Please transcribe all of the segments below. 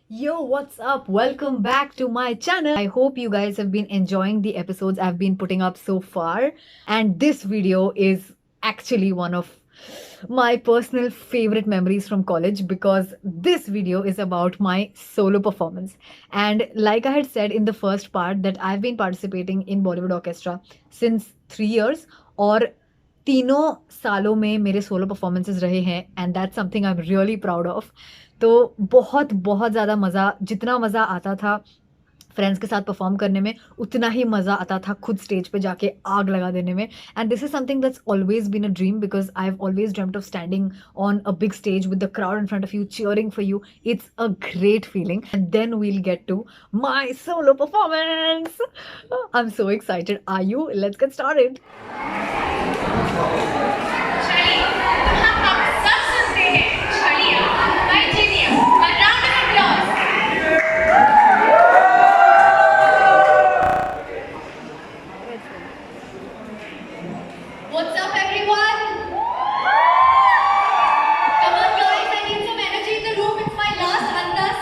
Yo, what's up? Welcome back to my channel. I hope you guys have been enjoying the episodes I've been putting up so far. And this video is actually one of my personal favorite memories from college because this video is about my solo performance. And like I had said in the first part, that I've been participating in Bollywood Orchestra since 3 years, और तीनों सालों में मेरे solo performances रहे हैं and that's something I am really proud of. तो बहुत बहुत ज़्यादा मज़ा, जितना मज़ा आता था फ्रेंड्स के साथ परफॉर्म करने में, उतना ही मज़ा आता था खुद स्टेज पे जाके आग लगा देने में। And this is something that's always been a dream because I have always dreamed of standing on a big stage with the crowd in front of you cheering for you. It's a great feeling. And then we'll get to my solo performance. I'm so excited. Are you? Let's get started. Chhadiya हम आप सब सुनते हैं Chhadiya by genius a round of applause. What's up everyone? Come on guys, I need some energy in the room. It's my last andas.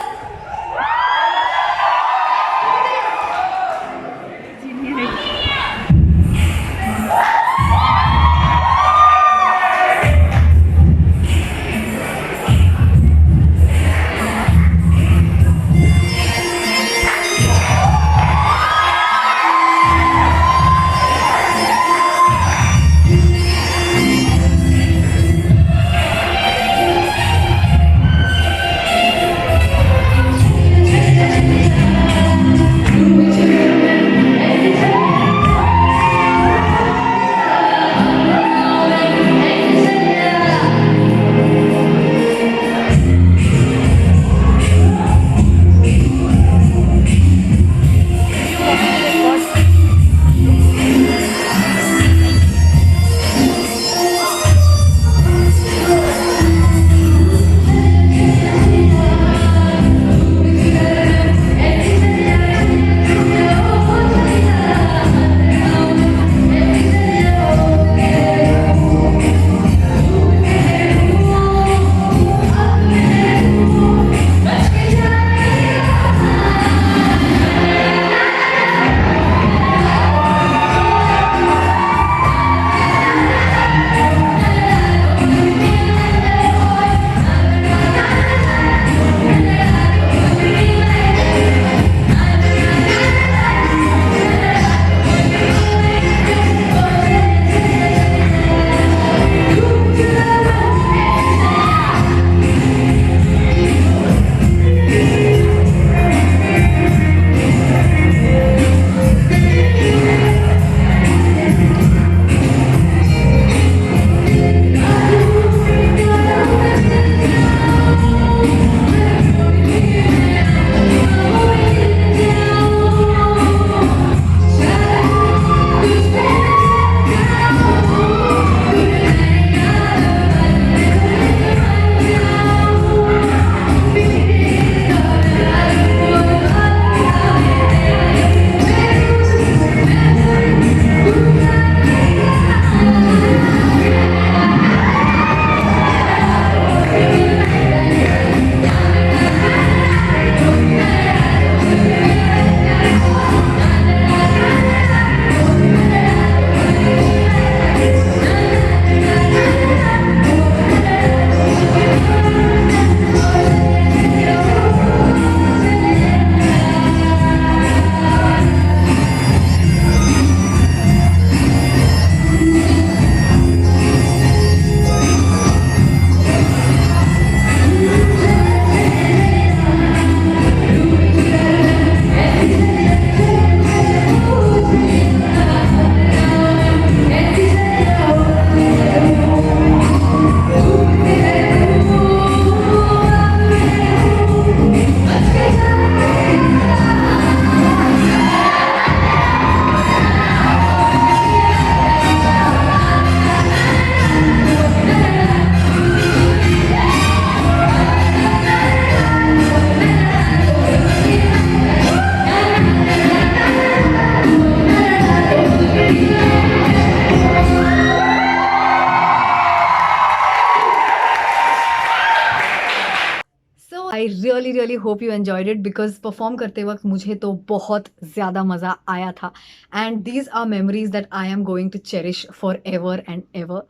Hope you enjoyed it because perform करते वक़्त मुझे तो बहुत ज़्यादा मज़ा आया था and these are memories that I am going to cherish for ever and ever.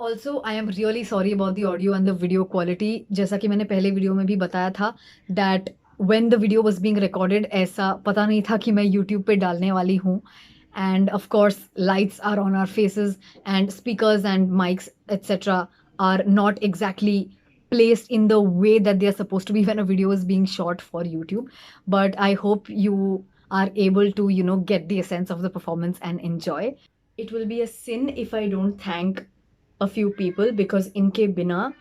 Also I am really sorry about the audio and the video quality. जैसा कि मैंने पहले वीडियो में भी बताया था that when the video was being recorded ऐसा पता नहीं था कि मैं यूट्यूब पे डालने वाली हूँ। And of course lights are on our faces and speakers and mics etcetera are not exactly placed in the way that they are supposed to be when a video is being shot for YouTube. But I hope you are able to, get the essence of the performance and enjoy. It will be a sin if I don't thank a few people because इनके बिना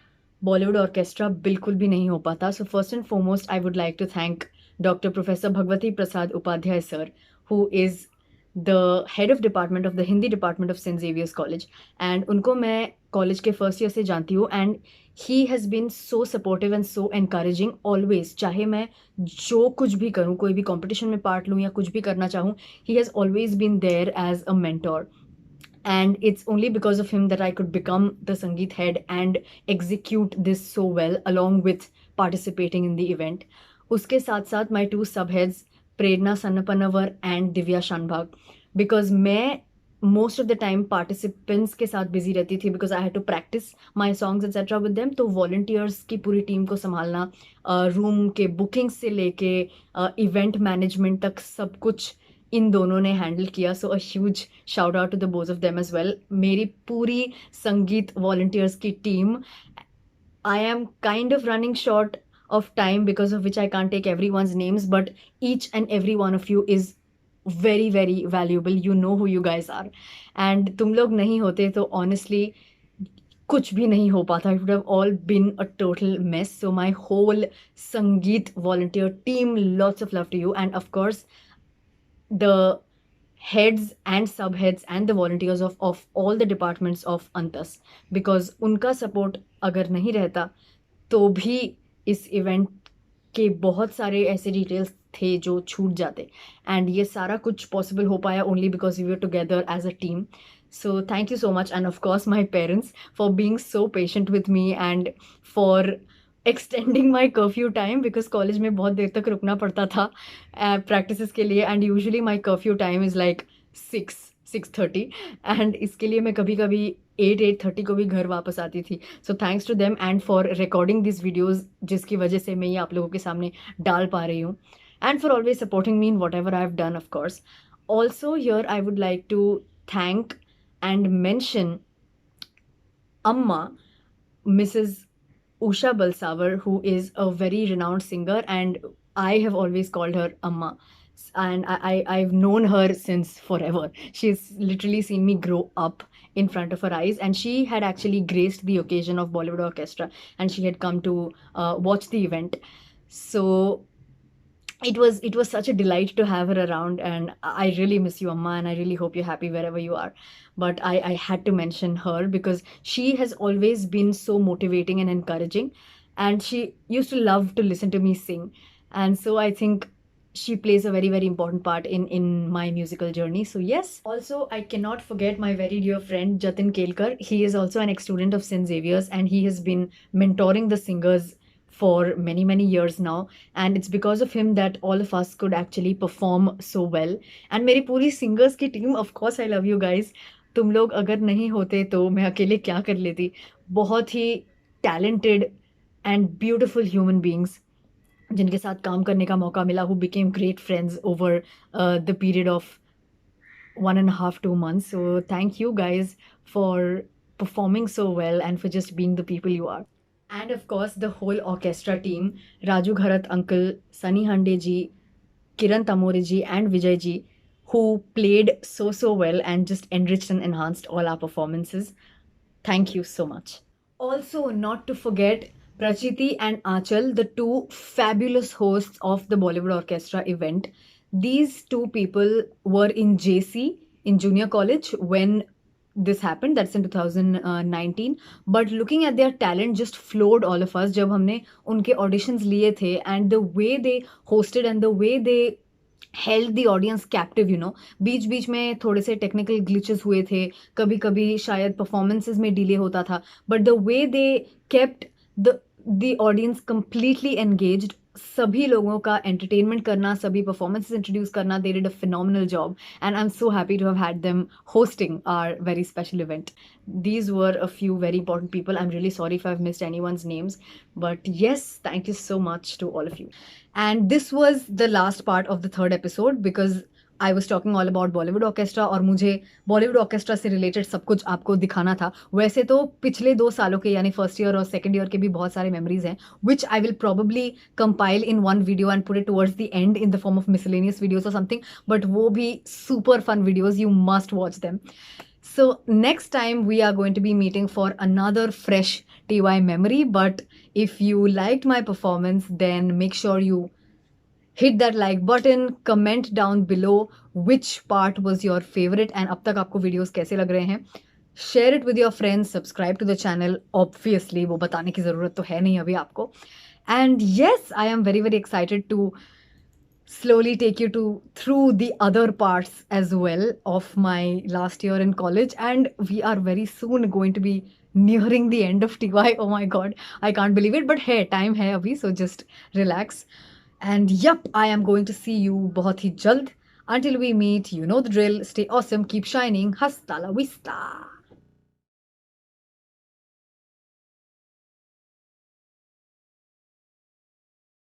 Bollywood orchestra बिल्कुल भी नहीं हो पाता. So first and foremost, I would like to thank Dr. Professor Bhagwati Prasad Upadhyay sir, who is the head of department of the Hindi department of St. Xavier's College. And उनको मैं college के first year से जानती हूँ and he has been so supportive and so encouraging always. चाहे मैं जो कुछ भी करूँ, कोई भी कॉम्पिटिशन में पार्ट लूँ या कुछ भी करना चाहूँ, he has always been there as a mentor. And it's only because of him that I could become the Sangeet head and execute this so well along with participating in the event. उसके साथ साथ my two subheads Prerna Sannapanavar and Divya Shanbhag, because मैं most of the time participants के साथ busy रहती थी because I had to practice my songs etc with them. तो volunteers की पूरी टीम को संभालना, रूम के बुकिंग से लेके इवेंट मैनेजमेंट तक सब कुछ इन दोनों ने हैंडल किया. So a huge shout out to the both of them as well. मेरी पूरी संगीत वॉलंटियर्स की team, I am kind of running short of time because of which I can't take everyone's names, but each and every one of you is very very valuable. You know who you guys are, and तुम लोग नहीं होते तो honestly कुछ भी नहीं हो पाता. It would have all been a total mess. So my whole Sangeet volunteer team, lots of love to you. And of course the heads and subheads and the volunteers of all the departments of Antas, because उनका support अगर नहीं रहता तो भी इस event के बहुत सारे ऐसे डिटेल्स थे जो छूट जाते. एंड ये सारा कुछ पॉसिबल हो पाया only because we were together as a team. So thank you so much. And of course my parents for being so patient with me and for extending my curfew time, because college में बहुत देर तक रुकना पड़ता था practice के लिए. And usually my curfew time is like 6:30 and इसके लिए मैं कभी कभी 8:30 को भी घर वापस आती थी. So thanks to them and for recording this videos, जिसकी वजह से मैं ये आप लोगों के सामने डाल पा रही हूँ. And for always supporting me in whatever I have done of course. Also here I would like to thank and mention अम्मा, Mrs. Usha Balsavar, who is a very renowned singer, and I have always called her Amma. And I've known her since forever. She's literally seen me grow up in front of her eyes, and she had actually graced the occasion of Bollywood Orchestra, and she had come to watch the event. So it was such a delight to have her around, and I really miss you, Amma, and I really hope you're happy wherever you are. But I had to mention her because she has always been so motivating and encouraging, and she used to love to listen to me sing. And so I think she plays a very very important part in my musical journey. So yes, also I cannot forget my very dear friend Jatin Kelkar. He is also an ex-student of St. Xavier's, and he has been mentoring the singers for many years now, and it's because of him that all of us could actually perform so well. And मेरी पूरी singers की team, of course I love you guys. तुम लोग अगर नहीं होते तो मैं अकेले क्या कर लेती. बहुत ही talented and beautiful human beings जिनके साथ काम करने का मौका मिला, who became great friends over the period of 1.5-2 months. So thank you guys for performing so well and for just being the people you are. And of course the whole orchestra team, Raju Gharat uncle, Sunny Hande ji, Kiran Tamore ji and Vijay ji, who played so well and just enriched and enhanced all our performances. Thank you so much. Also, not to forget Prachiti and Achal, the two fabulous hosts of the Bollywood Orchestra event. These two people were in JC, in junior college, when this happened. That's in 2019. But looking at their talent just floored all of us जब हमने उनके auditions लिए थे, and the way they hosted and the way they held the audience captive, बीच बीच में थोड़े से technical glitches हुए थे, कभी कभी शायद performances में delay होता था, but the way they kept the audience completely engaged सभी लोगों का एंटरटेनमेंट करना, सभी परफॉर्मेंसेस इंट्रोड्यूस करना, they did a phenomenal job and I am so happy to have had them hosting our very special event. These were a few very important people. I'm really sorry if I've missed anyone's names, but yes, thank you so much to all of you. And this was the last part of the third episode because I was talking all about Bollywood orchestra और मुझे Bollywood orchestra से related सब कुछ आपको दिखाना था. वैसे तो पिछले 2 सालों के यानी फर्स्ट ईयर और सेकेंड ईयर के भी बहुत सारे मेमोरीज हैं which I will probably compile in one video and put it towards the end in the form of miscellaneous videos or something, but wo bhi super fun videos, you must watch them. So next time we are going to be meeting for another fresh TY memory, but if you liked my performance then make sure you hit that like button, comment down below which part was your favorite and अब तक आपको videos कैसे लग रहे हैं. Share it with your friends, subscribe to the channel, obviously वो बताने की ज़रूरत तो है नहीं अभी आपको. And yes, I am very very excited to slowly take you through the other parts as well of my last year in college, and we are very soon going to be nearing the end of TY. Oh my god, I can't believe it, but hey, time hai abhi, so just relax. And yup, I am going to see you बहुत ही जल्द. Until we meet, you know the drill. Stay awesome, keep shining. Hasta la vista.